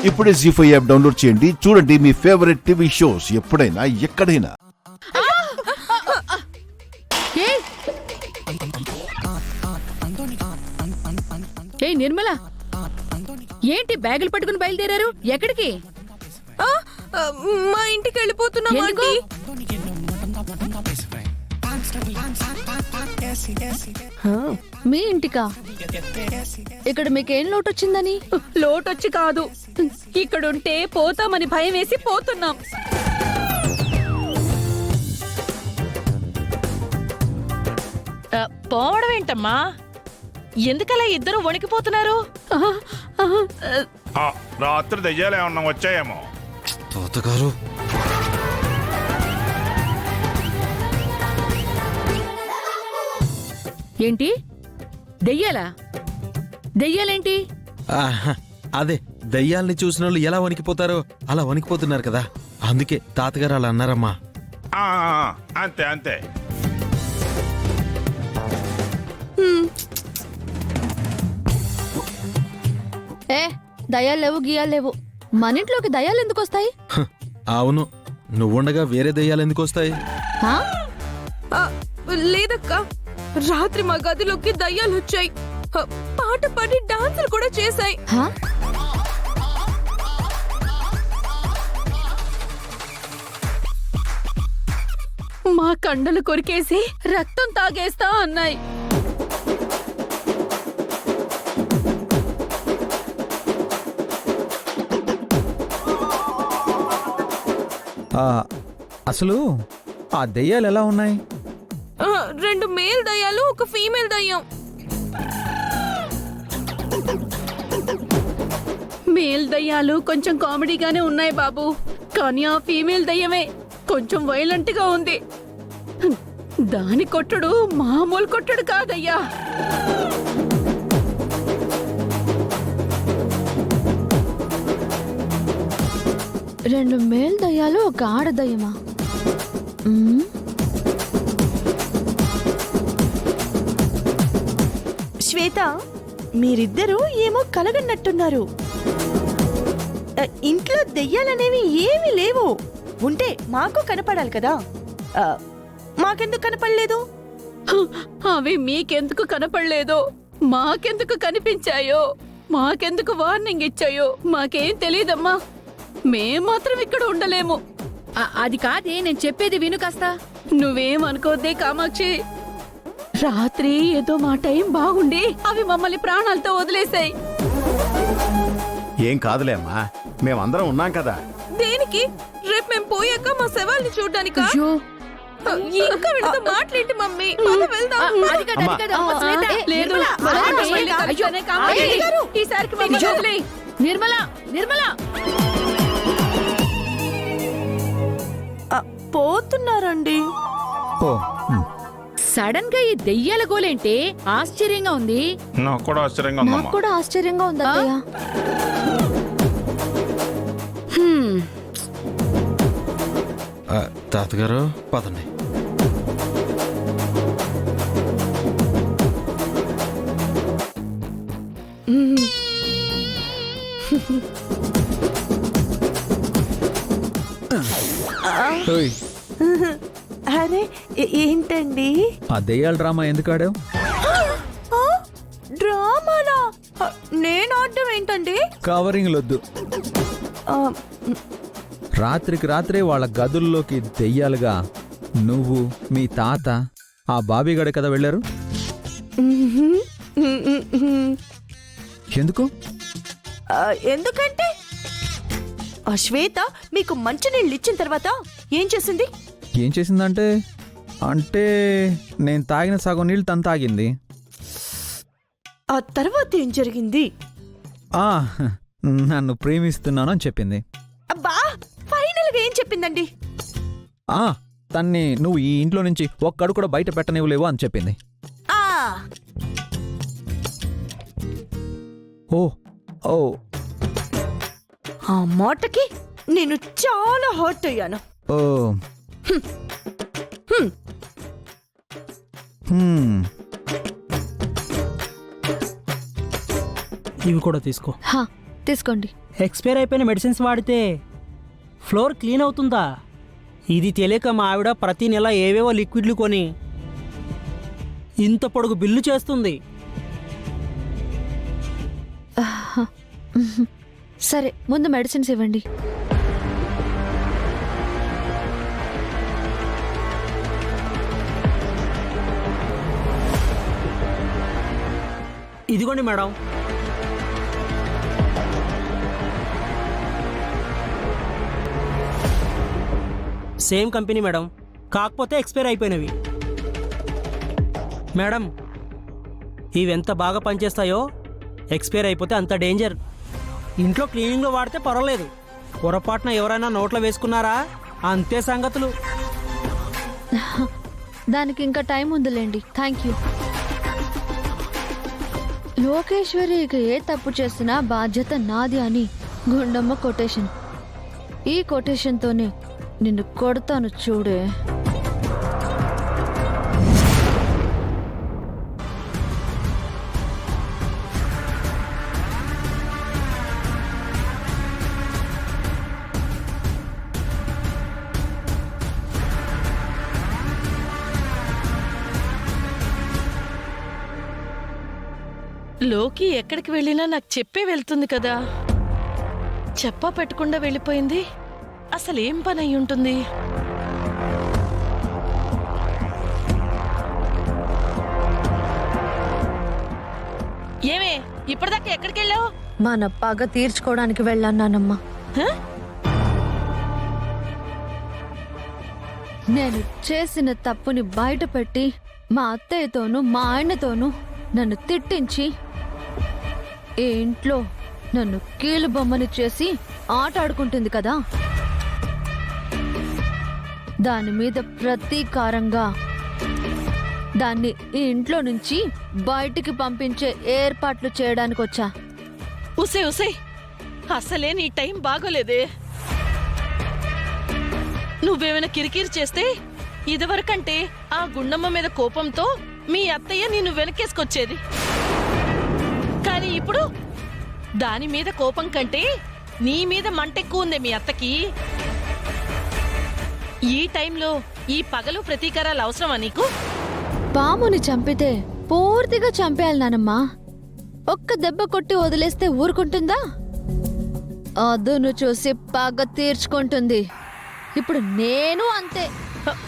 ఇప్పుడే జీ5 app download చేయండి. చూడండి మీ ఫేవరెట్ టీవీ షోస్ ఎప్పుడైనా ఎక్కడైనా. ఏ నిర్మల, ఏంటి బ్యాగులు పట్టుకుని బయలుదేరారు? ఎక్కడికి? మా ఇంటికి వెళ్ళిపోతున్నాం. మీ ఇంటికా? ఇక్కడ మీకేం లోటు వచ్చిందని? లోటొచ్చి కాదు, ఇక్కడుంటే పోతామని భయం వేసి పోతున్నాం. పోవడం ఏంటమ్మా? ఎందుకలా ఇద్దరు వణికిపోతున్నారు? రాత్రి దయ్యాలు ఏమన్నా వచ్చాయేమో. తాతగారు, ఏంటి దెయ్యాలా? దెయ్యాలేంటి? అదే దయ్యాల్ని చూసిన వాళ్ళు ఎలా వణికిపోతారో అలా వణికిపోతున్నారు కదా, అందుకే తాతగారు అలా అన్నారమ్మా. అంతే అంతే. ఏ దయ్యాలు లేవు, గియాలు లేవు. మన ఇంట్లోకి దయ్యాలు ఎందుకు వస్తాయి? అవును, నువ్వుండగా వేరే దయ్యాలు ఎందుకు వస్తాయి? లేదక్క, రాత్రి మా గదిలోకి దయ్యాలు వచ్చాయి. పాట పాడి డాన్సులు కూడా చేశాయి. మా కండలు కొరికేసి రక్తం తాగేస్తా అన్నాయి. అసలు ఆ దెయ్యాలు ఎలా ఉన్నాయి? 2 మేల్ దయ్యాలు, ఒక ఫీమేల్ దయ్యం. మేల్ దయ్యాలు కొంచెం కామెడీగానే ఉన్నాయి బాబు, కానీ ఆ ఫీమేల్ దయ్యమే కొంచెం వైలెంట్ గా ఉంది. దాని కొట్టుడు మామూలు కొట్టుడు కాదయ్యా. రెండు మేల్ దయ్యాలు, ఒక ఆడ దయ్యమా? శ్వేత, మీరిద్దరూ ఏమో కలగన్నట్టున్నారు. ఇంట్లో దెయ్యాలనేవి ఏమీ లేవు. ఉంటే మాకు కనపడాలి కదా, మాకెందుకు కనపడలేదు? అవి మీకెందుకు కనపడలేదో, మాకెందుకు కనిపించాయో, మాకెందుకు వార్నింగ్ ఇచ్చాయో మాకేం తెలీదమ్మా. మేం మాత్రం ఇక్కడ ఉండలేము. అది కాదే, నేను చెప్పేది విను కాస్త. నువ్వేమనుకోద్దే కామాక్షి, రాత్రి ఏదో మా టైం బాగుండి అవి మమ్మల్ని ప్రాణాలతో వదిలేశాయి. ఏం కాదులే అమ్మా, మేమందరం ఉన్నాం కదా. దేనికి? రేపు మేము పోయాక మా శవాల్ని చూడ్డానికా? ఇంకా వీళ్ళతో మాట్లాడి మమ్మీ, వెళ్దాం. లేదు, ఈసారికి నిర్మల, నిర్మల పోతున్నారండి. సడన్ గా ఈ దెయ్యాల గోలేంటే? ఆశ్చర్యంగా ఉంది. నాకు కూడా ఆశ్చర్యంగా నాకు ఉందమ్మా. కూడా ఆశ్చర్యంగా ఉంది అత్తయ్య. తాతగారు పదండి. అరే ఏంటండి ఆ దెయ్యాల డ్రామా ఎందుకు ఆడావు? డ్రామానా? నేను ఆడడం ఏంటండి? కవరింగ్లొద్దు. రాత్రికి రాత్రే వాళ్ళ గదుల్లోకి దెయ్యాలుగా నువ్వు, మీ తాత, ఆ బాబీగడ కదా వెళ్ళారు. ఎందుకు? ఎందుకంటే ఆ శ్వేత మీకు మంచినీళ్ళు ఇచ్చిన తర్వాత ఏం చేసింది? ఏం చేసిందంటే, అంటే నేను తాగిన సగం నీళ్ళు తను తాగింది. ఆ తర్వాత ఏం జరిగింది? నన్ను ప్రేమిస్తున్నాను అని చెప్పింది. అబ్బా, ఫైనల్ గా ఏం చెప్పిందండి? తన్ని నువ్వు ఈ ఇంట్లో నుంచి ఒక్కడు కూడా బయట పెట్టనివ్వలేవు అని చెప్పింది. ఓ ఓ ఆ మాటకి నేను చాలా హర్ట్ అయ్యాను. ఓ ఇవి కూడా తీసుకో. తీసుకోండి. ఎక్స్పైర్ అయిపోయిన మెడిసిన్స్ వాడితే ఫ్లోర్ క్లీన్ అవుతుందా? ఇది తెలియక మా ఆవిడ ప్రతి నెల ఏవేవో లిక్విడ్లు కొని ఇంత పొడుగు బిల్లు చేస్తుంది. సరే, ముందు మెడిసిన్స్ ఇవ్వండి. ఇదిగోండి మేడం. సేమ్ కంపెనీ మేడం, కాకపోతే ఎక్స్పైర్ అయిపోయినవి. మేడం, ఇవి ఎంత బాగా పనిచేస్తాయో, ఎక్స్పైర్ అయిపోతే అంత డేంజర్. ఇంట్లో క్లీనింగ్లో వాడితే పర్వాలేదు, పొరపాటున ఎవరైనా నోట్లో వేసుకున్నారా అంతే సంగతులు. దానికి ఇంకా టైం ఉందిలేండి. Thank you. లోకేశ్వరి ఇక ఏ తప్పు చేసినా బాధ్యత నాది అని గుండమ్మ కొటేషన్. ఈ కొటేషన్తోనే నిన్ను కొడతాను చూడే. లోకి ఎక్కడికి వెళ్ళినా నాకు చెప్పే వెళ్తుంది కదా. చెప్పా పెట్టకుండా వెళ్ళిపోయింది. అసలేం పని అయి ఉంటుంది? ఏమే, ఇప్పటిదాకా ఎక్కడికి వెళ్ళావు? మన పగ తీర్చుకోవడానికి వెళ్ళానమ్మా. నేను చేసిన తప్పుని బయటపెట్టి మా అత్తయ్యతోనూ మా ఆయనతోనూ నన్ను తిట్టించి ఈ ఇంట్లో నన్ను కీలు బొమ్మని చేసి ఆట ఆడుకుంటుంది కదా. దాని మీద ప్రతీకారంగా దాన్ని ఈ ఇంట్లో నుంచి బయటికి పంపించే ఏర్పాట్లు చేయడానికి వచ్చా. ఉసే ఉసే, అసలే నీ టైం బాగోలేదే. నువ్వేమైనా కిరికిరి చేస్తే ఇదివరకంటే ఆ గుండమ్మ మీద కోపంతో మీ అత్తయ్య నిన్ను వెనకేసుకొచ్చేది. కానీ ఇప్పుడు దాని మీద కోపం కంటే నీ మీద మంటెక్కువ ఉంది మీ అత్తకి. ఈ టైంలో ఈ పగలు ప్రతీకారాలు అవసరమా నీకు? పాముని చంపితే పూర్తిగా చంపేయాలి నానమ్మా. ఒక్క దెబ్బ కొట్టి వదిలేస్తే ఊరుకుంటుందా? అదును చూసి పగ తీర్చుకుంటుంది. ఇప్పుడు నేను అంతే.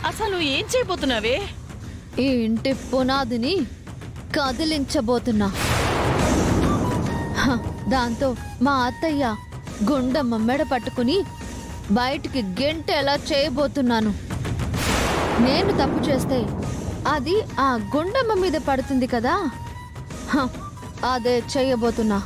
అసలు నువ్వు ఏం చేయబోతున్నావే? ఈ ఇంటి పునాదిని కదిలించబోతున్నా. దాంతో మా అత్తయ్య గుండమ్మ మెడ పట్టుకుని బయటికి గెంటేలా చేయబోతున్నాను. నేను తప్పు చేస్తే అది ఆ గుండమ్మ మీద పడుతుంది కదా. అదే చేయబోతున్నా.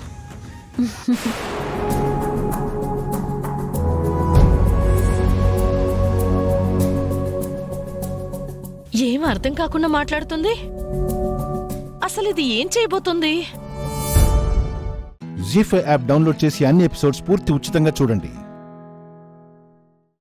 ఏం అర్థం కాకుండా మాట్లాడుతుంది. అసలు ఇది ఏం చేయబోతుంది? జీ5 యాప్ డౌన్లోడ్ చేసి అన్ని ఎపిసోడ్స్ పూర్తి ఉచితంగా చూడండి.